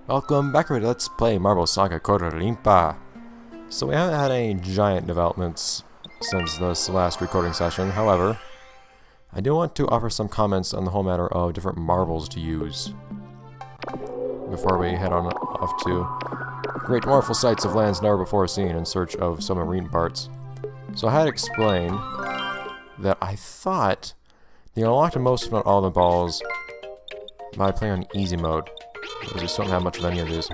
Welcome back to Let's Play Marble Saga Kororinpa. So we haven't had any giant developments since this last recording session. However, I do want to offer some comments on the whole matter of different marbles to use before we head on off to great wonderful sights of lands never before seen in search of submarine parts. So I had explained that I thought they unlocked most, if not all, the balls by playing on easy mode. We just don't have much of any of these.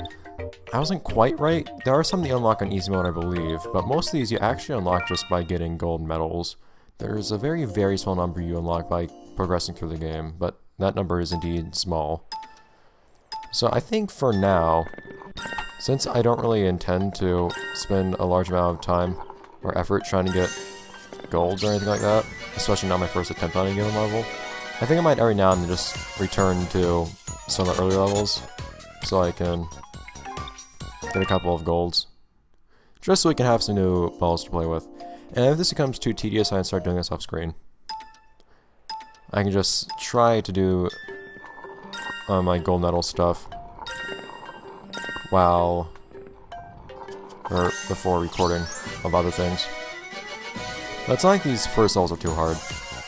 I wasn't quite right. There are some that you unlock on easy mode, I believe, but most of these you actually unlock just by getting gold medals. There's a very, very small number you unlock by progressing through the game, but that number is indeed small. So I think for now, since I don't really intend to spend a large amount of time or effort trying to get golds or anything like that, especially not my first attempt on a given level, I think I might every now and then just return to some of the earlier levels so I can get a couple of golds, just so we can have some new balls to play with. And if this becomes too tedious, I can start doing this off screen. I can just try to do my gold medal stuff while or before recording of other things. But it's not like these first levels are too hard,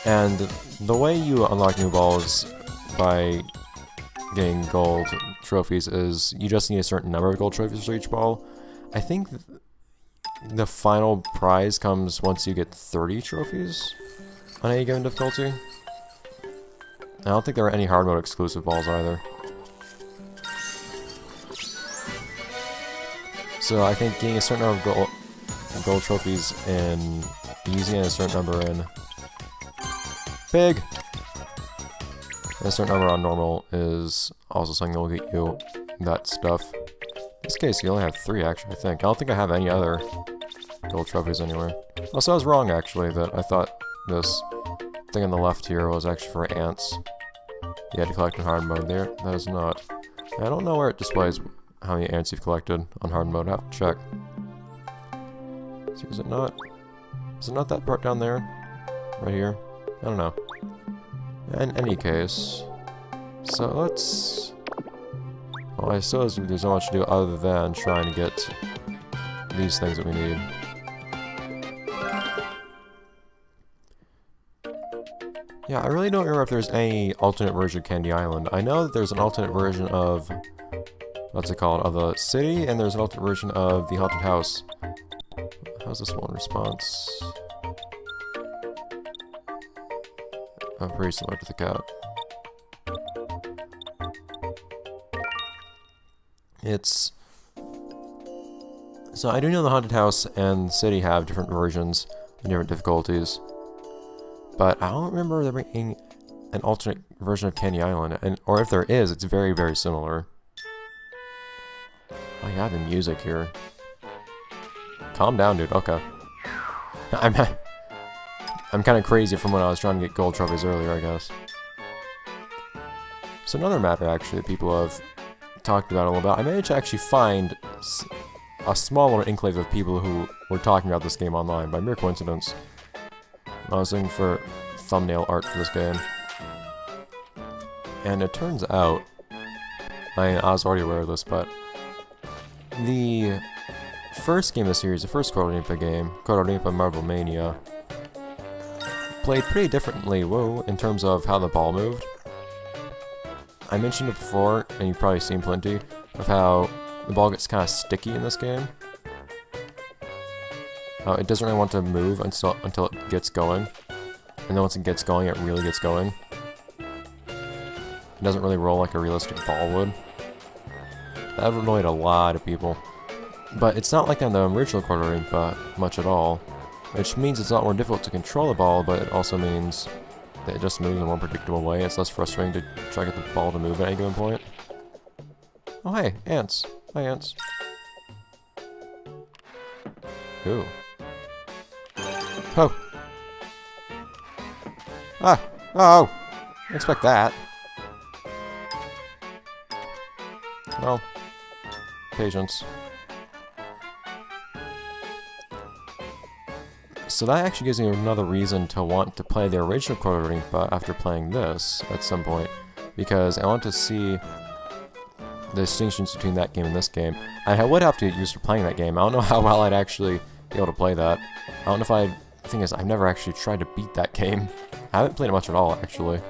and the way you unlock new balls by getting gold trophies is you just need a certain number of gold trophies for each ball. I think the final prize comes once you get 30 trophies on any given difficulty. I don't think there are any hard mode exclusive balls either. So I think getting a certain number of gold trophies in easy and a certain number in big and a certain number on normal is also something that will get you that stuff. In this case, you only have 3, actually, I think. I don't think I have any other gold trophies anywhere. Also, I was wrong, actually, that I thought this thing on the left here was actually for ants. You had to collect in hard mode there. That is not. I don't know where it displays how many ants you've collected on hard mode. I have to check. See, is it not? Is it not that part down there? Right here? I don't know. In any case, so let's... Well, I suppose there's not much to do other than trying to get these things that we need. Yeah, I really don't remember if there's any alternate version of Candy Island. I know that there's an alternate version of... What's it called? Of the city, and there's an alternate version of the haunted house. How's this one response? I'm pretty similar to the cat. It's... So I do know the haunted house and the city have different versions and different difficulties. But I don't remember there being an alternate version of Candy Island. And, or if there is, it's very, very similar. Oh yeah, the music here. Calm down, dude. Okay. I'm kind of crazy from when I was trying to get gold trophies earlier, I guess. So another matter, actually, that people have talked about a little bit. I managed to actually find a small little enclave of people who were talking about this game online by mere coincidence. I was looking for thumbnail art for this game. And it turns out, I was already aware of this, but the first game of the series, the first Kororinpa game, Kororinpa Marble Mania, played pretty differently, in terms of how the ball moved. I mentioned it before, and you've probably seen plenty, of how the ball gets kind of sticky in this game. It doesn't really want to move until it gets going. And then once it gets going, it really gets going. It doesn't really roll like a realistic ball would. That annoyed a lot of people. But it's not like that in the original Kororinpa much at all. Which means it's a lot more difficult to control the ball, but it also means that it just moves in a more predictable way. It's less frustrating to try to get the ball to move at any given point. Oh hey, ants. Hi, ants. Ooh. Oh! Ah! Oh! Didn't expect that. Well, patience. So that actually gives me another reason to want to play the original Kororinpa after playing this at some point, because I want to see the distinctions between that game and this game. I would have to get used to playing that game. I don't know how well I'd actually be able to play that. I don't know if I'd... The thing is, I've never actually tried to beat that game. I haven't played it much at all, actually.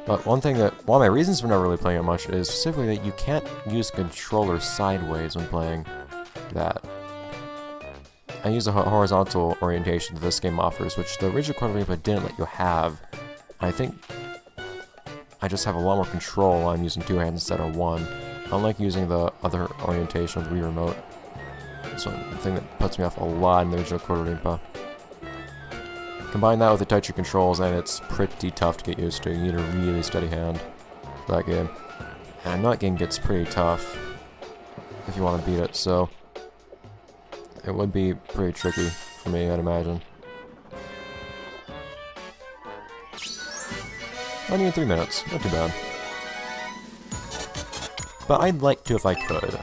But one of my reasons for not really playing it much is specifically that you can't use controller sideways when playing that. I use a horizontal orientation that this game offers, which the original Kororinpa didn't let you have. I think I just have a lot more control while I'm using two hands instead of one. Unlike using the other orientation of the Wii Remote. That's one thing that puts me off a lot in the original Kororinpa. Combine that with the touchy controls, and it's pretty tough to get used to. You need a really steady hand for that game. And that game gets pretty tough if you want to beat it, so it would be pretty tricky for me, I'd imagine. Only in 3 minutes, not too bad. But I'd like to if I could.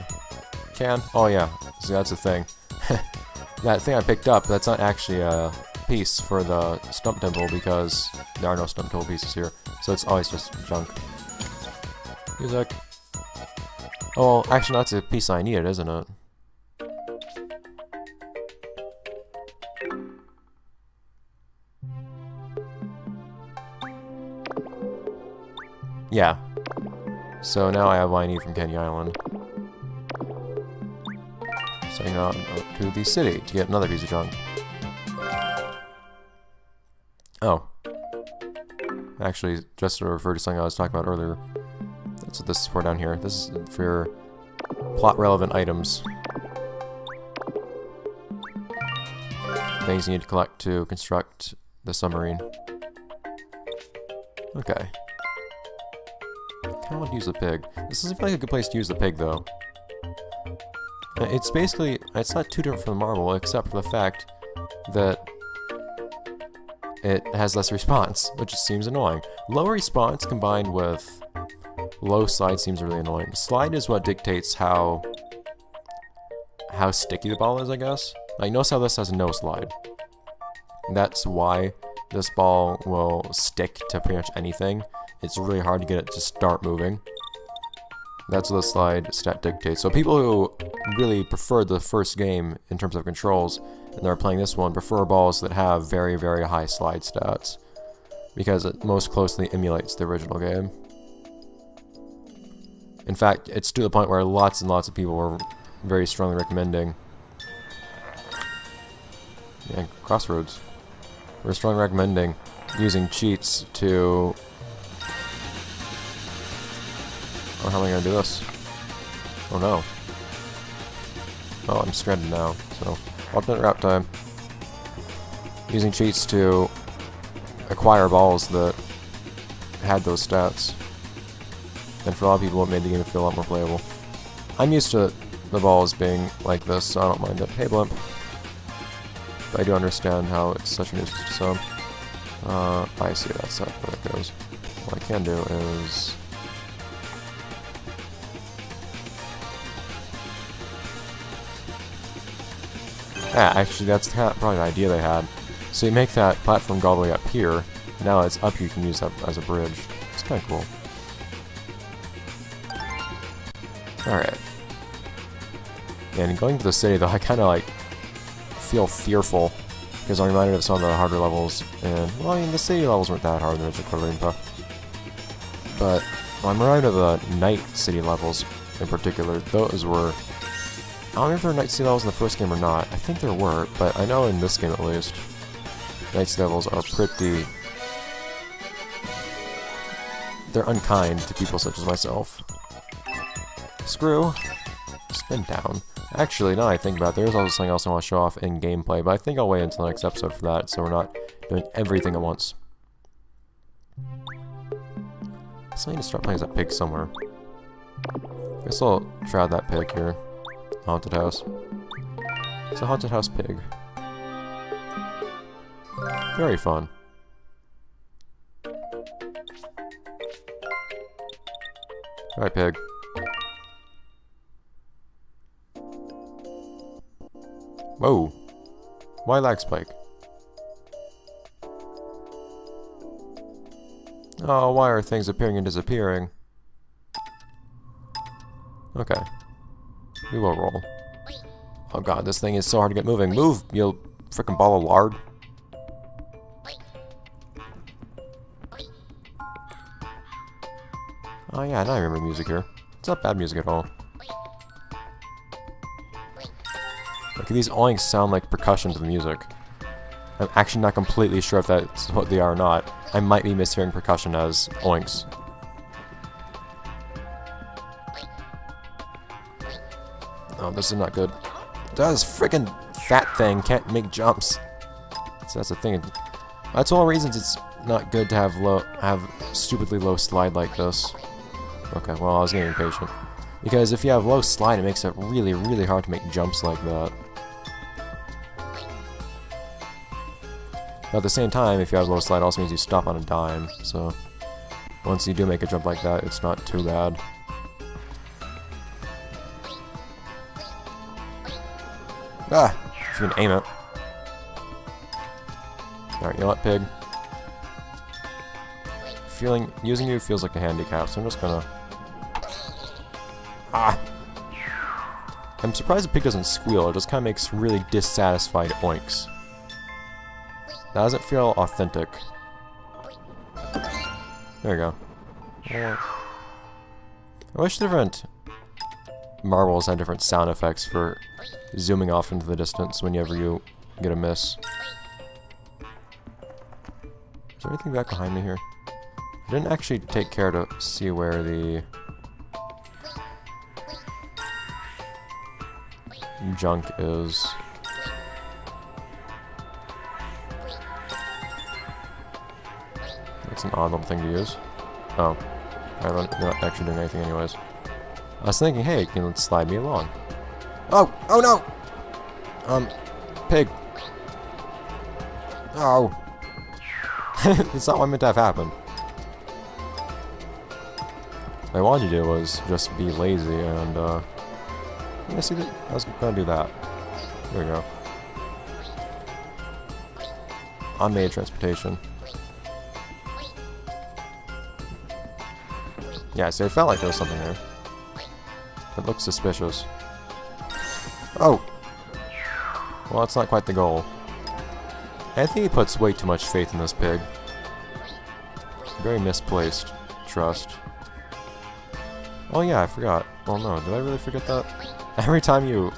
Can? Oh yeah, see that's the thing. That thing I picked up, that's not actually a piece for the stump temple because there are no stump temple pieces here, so it's always just junk. Music. Oh, well, actually that's a piece I needed, isn't it? Yeah. So now I have what I need from Candy Island. So I go out to the city to get another piece of junk. Oh. Actually, just to refer to something I was talking about earlier. That's what this is for down here. This is for plot-relevant items. Things you need to collect to construct the submarine. Okay. I kind of want to use the pig. This doesn't feel like a good place to use the pig, though. It's basically... It's not too different from the marble, except for the fact that it has less response, which seems annoying. Low response combined with low slide seems really annoying. Slide is what dictates how sticky the ball is, I guess. Like, notice how this has no slide. That's why this ball will stick to pretty much anything. It's really hard to get it to start moving. That's what the slide stat dictates. So people who really prefer the first game in terms of controls, and they're playing this one, prefer balls that have very, very high slide stats, because it most closely emulates the original game. In fact, it's to the point where lots and lots of people were very strongly recommending... Yeah, Crossroads. We're strongly recommending using cheats to... Oh, how am I gonna do this? Oh no. Oh, I'm stranded now, so... Alternate route time. Using cheats to acquire balls that had those stats. And for a lot of people, it made the game feel a lot more playable. I'm used to the balls being like this, so I don't mind it. Hey, Blimp. But I do understand how it's such a nuisance to some. I see that's how it goes. What I can do is... Yeah, actually that's probably the idea they had. So you make that platform go all the way up here, now it's up you can use that as a bridge. It's kinda cool. Alright. And going to the city though, I kinda like feel fearful because I'm reminded of some of the harder levels, and well, I mean the city levels weren't that hard in the original Kororinpa. But well, I'm reminded of the night city levels in particular. Those were... I don't know if there were night city levels in the first game or not. I think there were, but I know in this game at least, night city levels are pretty... They're unkind to people such as myself. Screw. Spin down. Actually, now I think about it, there's also something else I want to show off in gameplay, but I think I'll wait until the next episode for that, so we're not doing everything at once. So I need to start playing as that pig somewhere. I guess I'll try out that pig here. Haunted house. It's a haunted house pig. Very fun. Alright, pig. Whoa. Why lag spike? Oh, why are things appearing and disappearing? Okay. We will roll. Oh god, this thing is so hard to get moving. Move, you frickin' ball of lard. Oh yeah, now I remember the music here. It's not bad music at all. Like, these oinks sound like percussion to the music. I'm actually not completely sure if that's what they are or not. I might be mishearing percussion as oinks. Oh, this is not good. This freaking fat thing can't make jumps. So that's the thing. That's one of the reasons it's not good to have stupidly low slide like this. Okay, well, I was getting impatient. Because if you have low slide, it makes it really, really hard to make jumps like that. But at the same time, if you have low slide, it also means you stop on a dime. So once you do make a jump like that, it's not too bad. Ah! If you can aim it. Alright, you know what, pig? Using you feels like a handicap, so I'm just gonna... Ah! I'm surprised the pig doesn't squeal, it just kinda makes really dissatisfied oinks. That doesn't feel authentic. There you go. I wish different marbles had different sound effects for zooming off into the distance whenever you get a miss. Is there anything back behind me here? I didn't actually take care to see where the junk is. That's an odd little thing to use. Oh. You're not actually doing anything anyways. I was thinking, hey, you can slide me along. Oh! Oh no! Pig. Oh. That's not what I meant to have happen. What I wanted to do was just be lazy and, yeah, see, I was gonna do that. There we go. Unmade transportation. Yeah, so it felt like there was something there. It looked suspicious. Oh! Well, that's not quite the goal. I think he puts way too much faith in this pig. Very misplaced trust. Oh yeah, I forgot. Well no, did I really forget that? Every time you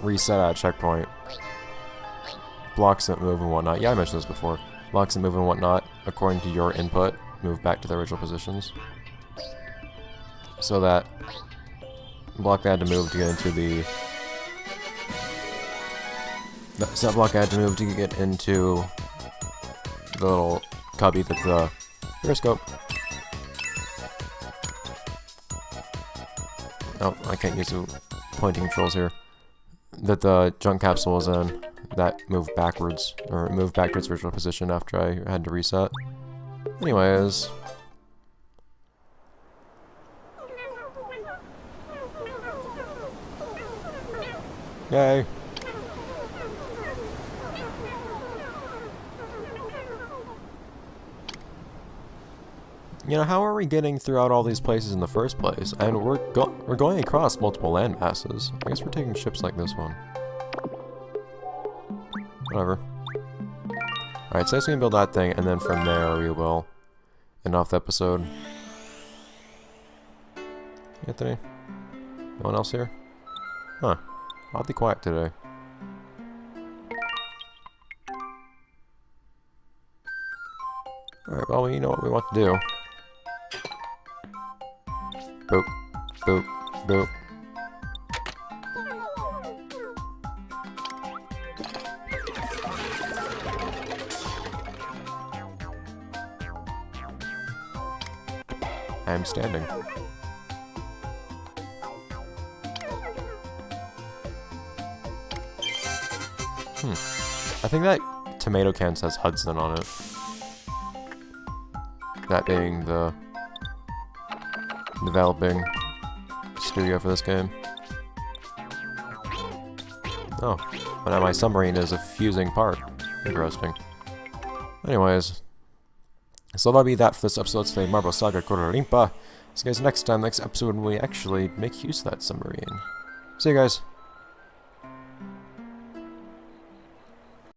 reset at a checkpoint, blocks that move and whatnot. Yeah, I mentioned this before. Blocks that move and whatnot, according to your input, move back to their original positions. So that block I had to move to get into the... So that block I had to move to get into the little cubby that the periscope. Oh, I can't use the pointing controls here. That the junk capsule was in. That moved backwards, or moved back to its original position after I had to reset. Anyways. Yay. You know, how are we getting throughout all these places in the first place? And we're going across multiple land masses. I guess we're taking ships like this one. Whatever. Alright, so I guess we can build that thing, and then from there we will end off the episode. Anthony? No one else here? Huh. Oddly quiet today. Alright, well, you know what we want to do. Boop, boop, boop. I am standing. I think that tomato can says Hudson on it. That being the developing studio for this game. Oh, but now my submarine is a fusing part. Interesting. Anyways, so that'll be that for this episode today, Marble Saga Kororinpa. So guys, next episode we actually make use of that submarine. See you guys.